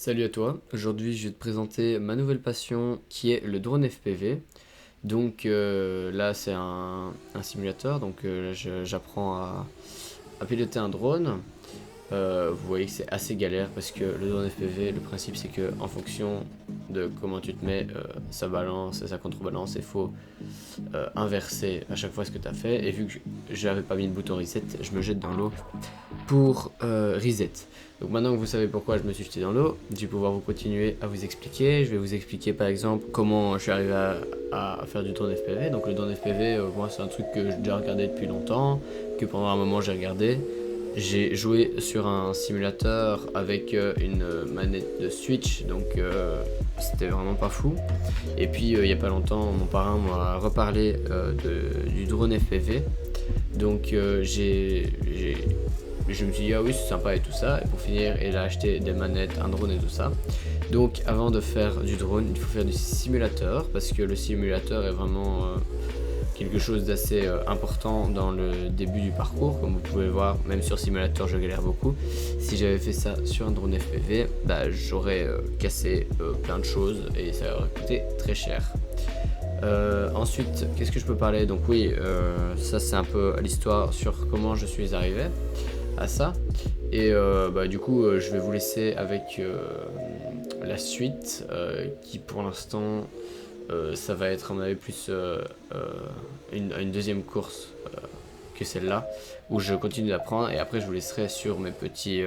Salut à toi, aujourd'hui je vais te présenter ma nouvelle passion qui est le drone FPV. Donc là c'est un simulateur, donc là, j'apprends à piloter un drone. Vous voyez que c'est assez galère parce que le drone FPV, le principe c'est que en fonction de comment tu te mets, ça balance et ça contrebalance et faut inverser à chaque fois ce que tu as fait. Et vu que je n'avais pas mis le bouton reset, je me jette dans l'eau pour reset. Donc maintenant que vous savez pourquoi je me suis jeté dans l'eau, je vais pouvoir vous continuer à vous expliquer. Je vais vous expliquer par exemple comment je suis arrivé à faire du drone FPV. Donc le drone FPV, moi c'est un truc que j'ai déjà regardé depuis longtemps, que pendant un moment j'ai regardé. J'ai joué sur un simulateur avec une manette de Switch, donc c'était vraiment pas fou. Et puis il y a pas longtemps, mon parrain m'a reparlé du drone FPV. Donc je me suis dit ah oui c'est sympa et tout ça. Et pour finir, il a acheté des manettes, un drone et tout ça. Donc avant de faire du drone, il faut faire du simulateur parce que le simulateur est vraiment quelque chose d'assez important dans le début du parcours. Comme vous pouvez le voir, même sur simulateur je galère beaucoup. Si j'avais fait ça sur un drone FPV, bah, j'aurais cassé plein de choses et ça aurait coûté très cher. Ensuite, qu'est-ce que je peux parler? Donc oui, ça c'est un peu l'histoire sur comment je suis arrivé à ça. Et bah, du coup, je vais vous laisser avec la suite, qui pour l'instant, ça va être à mon avis plus une deuxième course que celle-là, où je continue d'apprendre. Et après, je vous laisserai sur mes petits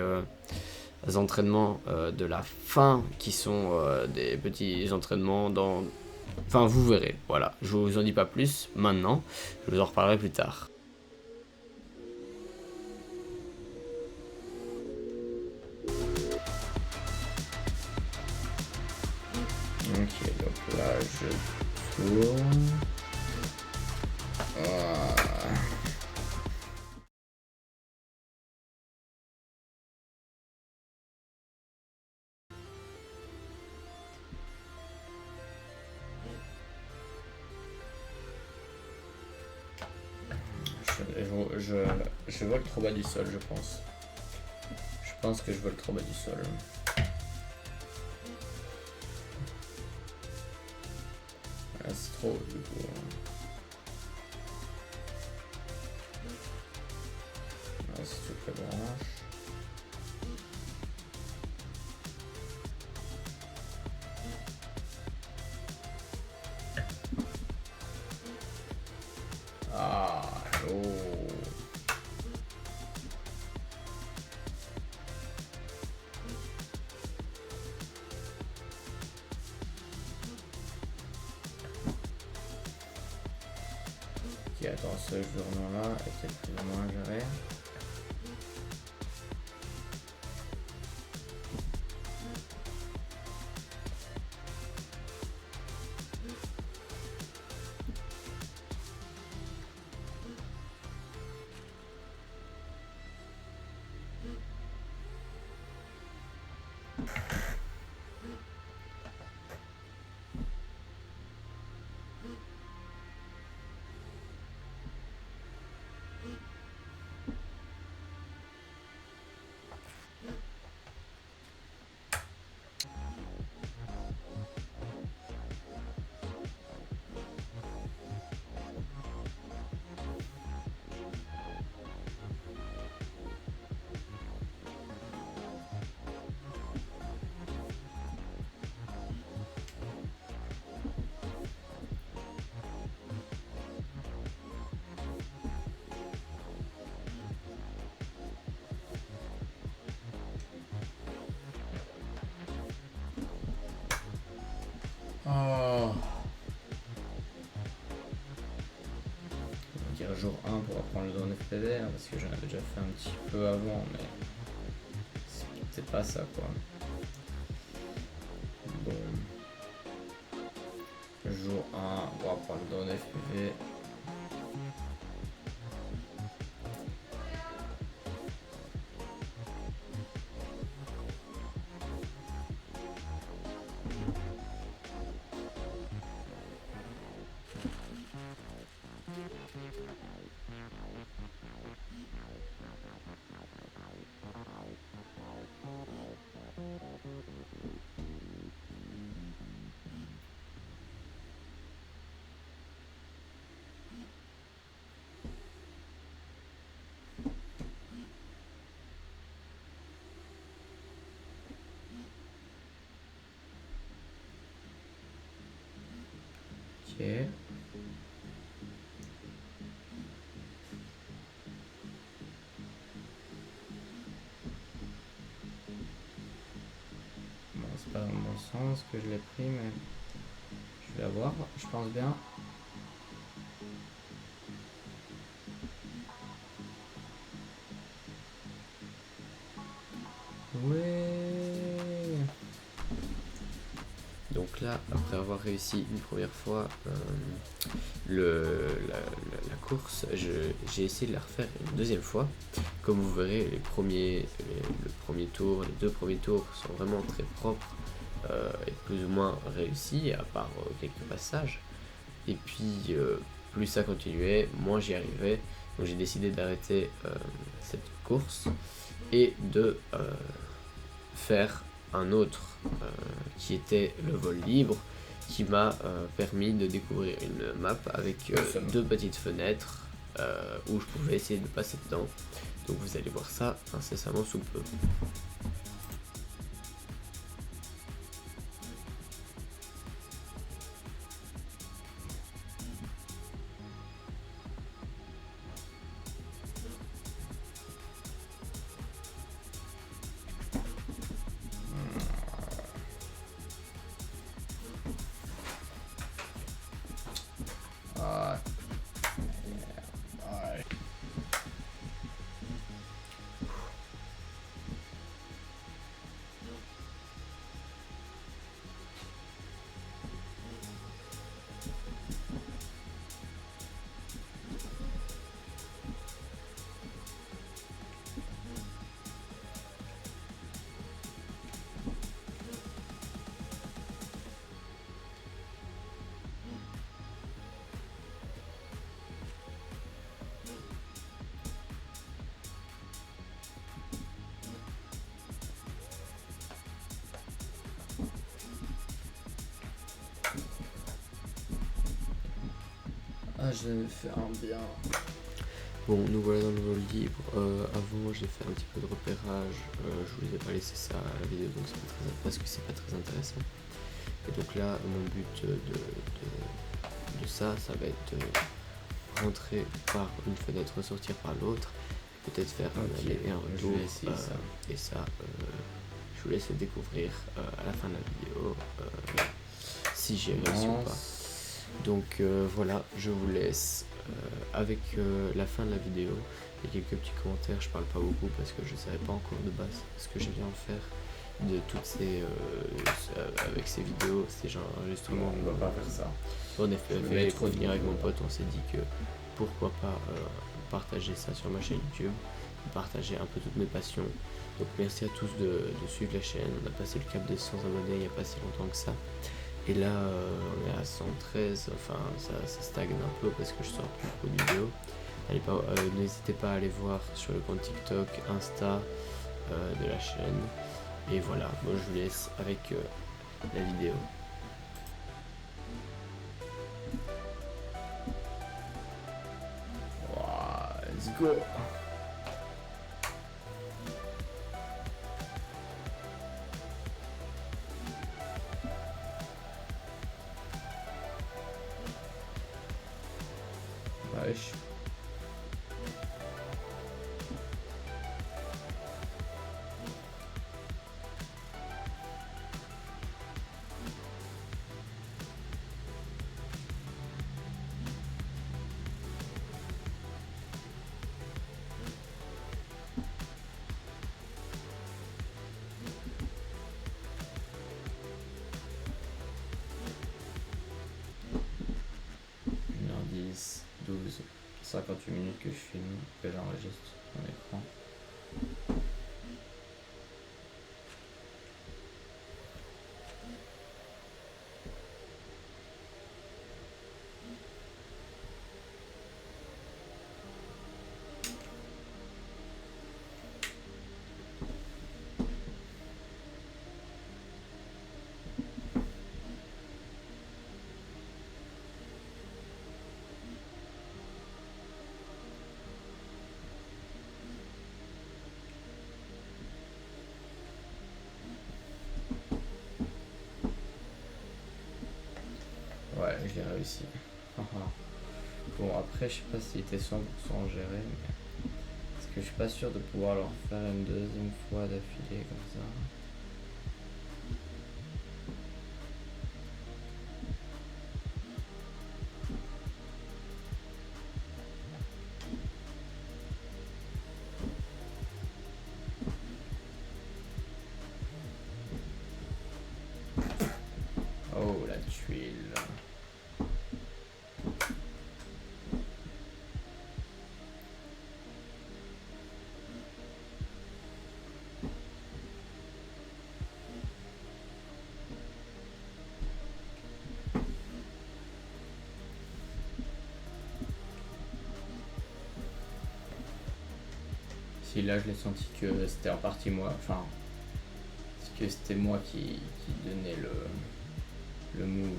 entraînements de la fin, qui sont des petits entraînements dans... Enfin, vous verrez, voilà. Je vous en dis pas plus maintenant, je vous en reparlerai plus tard. Ok, donc là, je tourne. Ah. Je vole trop bas du sol, je pense. Je pense que je vole trop bas du sol. Ah, c'est trop haut, du coup. Ah, c'est toutes les branches. Ah, oh. Ok, attends, ce journal-là était plus ou moins géré. Oh. On va dire jour 1 pour apprendre le drone FPV, hein, parce que j'en avais déjà fait un petit peu avant, mais c'est pas ça quoi. Bon. Jour 1 pour apprendre le drone FPV. Ok. Bon, c'est pas dans le bon sens que je l'ai pris, mais je vais l'avoir, je pense bien. Ouais. Donc là, après avoir réussi une première fois la course, j'ai essayé de la refaire une deuxième fois. Comme vous verrez, le premier tour, les deux premiers tours sont vraiment très propres et plus ou moins réussis, à part quelques passages. Et puis, plus ça continuait, moins j'y arrivais. Donc j'ai décidé d'arrêter cette course et de faire un autre qui était le vol libre, qui m'a permis de découvrir une map avec deux petites fenêtres où je pouvais essayer de passer dedans. Donc vous allez voir ça incessamment sous peu. Ah, je fais un bien. Bon, nous voilà dans le vol libre. Avant, j'ai fait un petit peu de repérage. Je vous ai pas laissé ça à la vidéo, donc c'est pas très, parce que c'est pas très intéressant. Et donc là, mon but de ça va être de rentrer par une fenêtre, ressortir par l'autre, peut-être faire un aller et un retour. Et ça, je vous laisse le découvrir à la fin de la vidéo, si j'ai réussi ou pas. Donc voilà, je vous laisse avec la fin de la vidéo et quelques petits commentaires. Je parle pas beaucoup parce que je savais pas encore de base ce que j'allais en faire de toutes ces avec ces vidéos, ces genres d'enregistrements. On va pas faire ça. En effet, pour venir avec mon pote, on s'est dit que pourquoi pas partager ça sur ma chaîne YouTube, partager un peu toutes mes passions. Donc merci à tous de suivre la chaîne. On a passé le cap des 100 abonnés il n'y a pas si longtemps que ça. Et là, on est à 113, enfin ça stagne un peu parce que je sors plus beaucoup de vidéos. N'hésitez pas à aller voir sur le compte TikTok, Insta de la chaîne. Et voilà, moi je vous laisse avec la vidéo. Wow, let's go! Wesh. H10, 12, 58 minutes que je filme, que j'enregistre mon écran. Ouais, je l'ai réussi. Bon, après, je sais pas s'il était 100% géré, mais... Parce que je suis pas sûr de pouvoir le refaire une deuxième fois d'affilée comme ça. Oh, la tuile. Si là je l'ai senti que c'était en partie moi, enfin, que c'était moi qui donnais le move.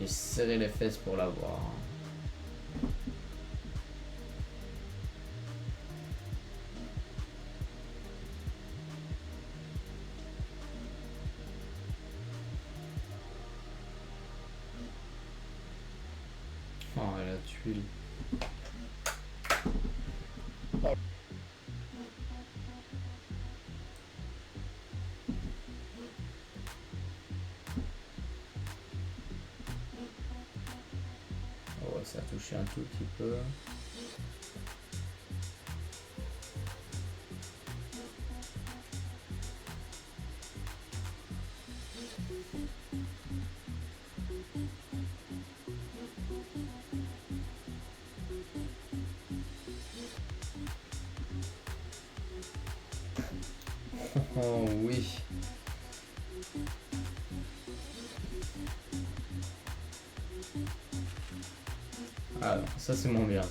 J'ai serré les fesses pour l'avoir. Oh, la tuile. Oh, ça a touché un tout petit peu. Oh oui. Ah non, ça c'est moins bien ça.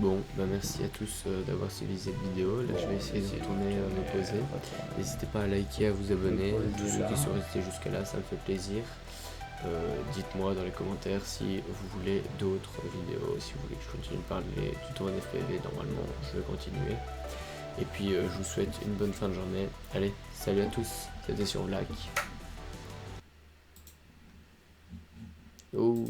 Bon, bah merci à tous d'avoir suivi cette vidéo. Là, je vais essayer de retourner me poser. N'hésitez pas à liker, à vous abonner. Tous ceux qui sont restés jusqu'à là, ça me fait plaisir. Dites-moi dans les commentaires si vous voulez d'autres vidéos, si vous voulez que je continue de parler du drone FPV. Normalement, je vais continuer. Et puis, je vous souhaite une bonne fin de journée. Allez, salut à tous. C'était sur Black. Oh.